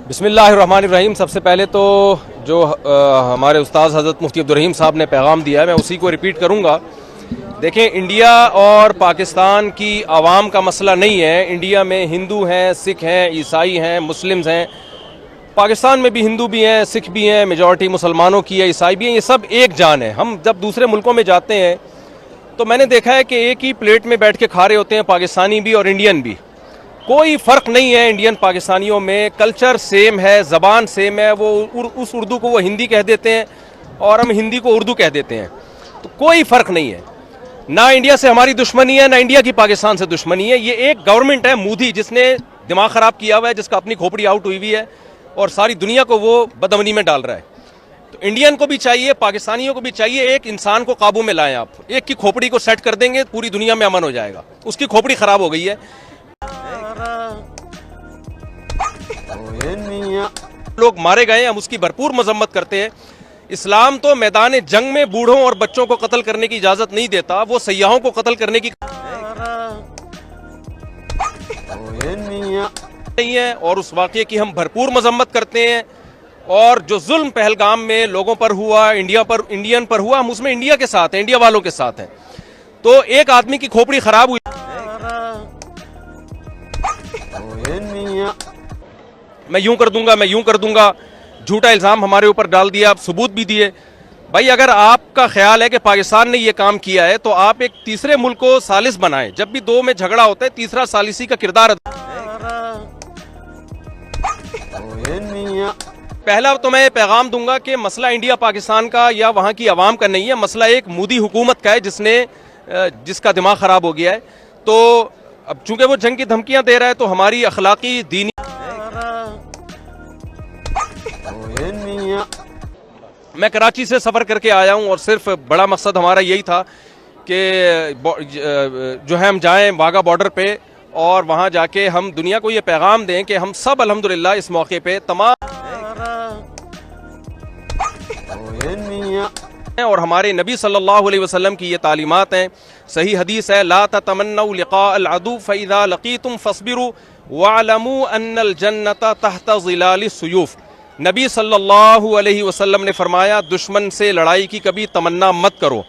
बिस्मिल्लाहिर्रहमानिर्रहीम। सबसे पहले तो जो हमारे उस्ताद हज़रत मुफ्ती अब्दुर्रहीम साहब ने पैगाम दिया है मैं उसी को रिपीट करूँगा। देखें, इंडिया और पाकिस्तान की आवाम का मसला नहीं है। इंडिया में हिंदू हैं, सिख हैं, ईसाई हैं, मुस्लिम्स हैं। पाकिस्तान में भी हिंदू भी हैं, सिख भी हैं, मेजॉरिटी मुसलमानों की है, ईसाई भी हैं। ये सब एक जान है। हम जब दूसरे मुल्कों में जाते हैं तो मैंने देखा है कि एक ही प्लेट में बैठ के खा रहे होते हैं, पाकिस्तानी भी और इंडियन भी। कोई फ़र्क नहीं है इंडियन पाकिस्तानियों में। कल्चर सेम है, ज़बान सेम है। वो उस उर्दू को वो हिंदी कह देते हैं और हम हिंदी को उर्दू कह देते हैं। तो कोई फ़र्क नहीं है। ना इंडिया से हमारी दुश्मनी है, ना इंडिया की पाकिस्तान से दुश्मनी है। ये एक गवर्नमेंट है मोदी जिसने दिमाग ख़राब किया हुआ है, जिसका अपनी खोपड़ी आउट हुई हुई है और सारी दुनिया को वो बदअमनी में डाल रहा है। तो इंडियन को भी चाहिए, पाकिस्तानियों को भी चाहिए, एक इंसान को काबू में लाएं आप। एक की खोपड़ी को सेट कर देंगे, पूरी दुनिया में अमन हो जाएगा। उसकी खोपड़ी ख़राब हो गई है। लोग मारे गए, हम उसकी भरपूर मजम्मत करते हैं। इस्लाम तो मैदान जंग में बूढ़ों और बच्चों को कत्ल करने की इजाजत नहीं देता, वो सयाहों को कत्ल करने की नहीं है। और उस वाक़े की हम भरपूर मजम्मत करते हैं। और जो जुल्म पहलगाम में लोगों पर हुआ, इंडियन पर हुआ, हम उसमें इंडिया के साथ हैं, इंडिया वालों के साथ हैं। तो एक आदमी की खोपड़ी खराब हुई, मैं यूं कर दूंगा, मैं यूं कर दूंगा, झूठा इल्जाम हमारे ऊपर डाल दिया, आप सबूत भी दिए। भाई, अगर आपका ख्याल है कि पाकिस्तान ने ये काम किया है तो आप एक तीसरे मुल्क को सालिस बनाएं। जब भी दो में झगड़ा होता है, तीसरा सालिसी का किरदार पहला तो मैं पैगाम दूंगा कि मसला इंडिया पाकिस्तान का या वहां की आवाम का नहीं है। मसला एक मोदी हुकूमत का है जिसका दिमाग खराब हो गया है। तो अब चूंकि वो जंग की धमकियां दे रहा है तो हमारी अखलाकी दीनी मैं कराची से सफ़र करके आया हूं और सिर्फ बड़ा मकसद हमारा यही था कि जो है हम जाएं वाघा बॉर्डर पे और वहां जाके हम दुनिया को ये पैगाम दें कि हम सब अल्हम्दुलिल्लाह इस मौके पे तमाम और हमारे नबी सल्लल्लाहु अलैहि वसल्लम की ये तालीमात हैं। सही हदीस है, ला ततमन्नौ लिक़ा अल-अदु फ़इज़ा लक़ीतुम फ़स्बिरु वअलमू अन्नल जन्नता तहता ज़िलालिस सुयूफ़। नबी सल्लल्लाहु अलैहि वसल्लम ने फरमाया, दुश्मन से लड़ाई की कभी तमन्ना मत करो,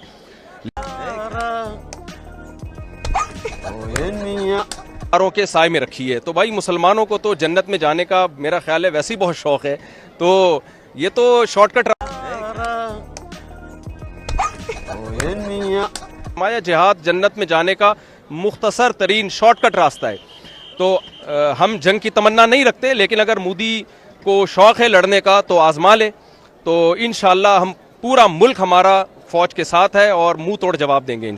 के साए में रखिए। तो भाई, मुसलमानों को तो जन्नत में जाने का मेरा ख्याल है वैसे ही बहुत शौक है। तो ये तो शॉर्टकट हमारा जिहाद जन्नत में जाने का मुख्तसर तरीन शॉर्टकट रास्ता है। तो हम जंग की तमन्ना नहीं रखते, लेकिन अगर मोदी को शौक है लड़ने का तो आजमा ले। तो इंशाअल्लाह हम पूरा मुल्क हमारा फौज के साथ है और मुंह तोड़ जवाब देंगे।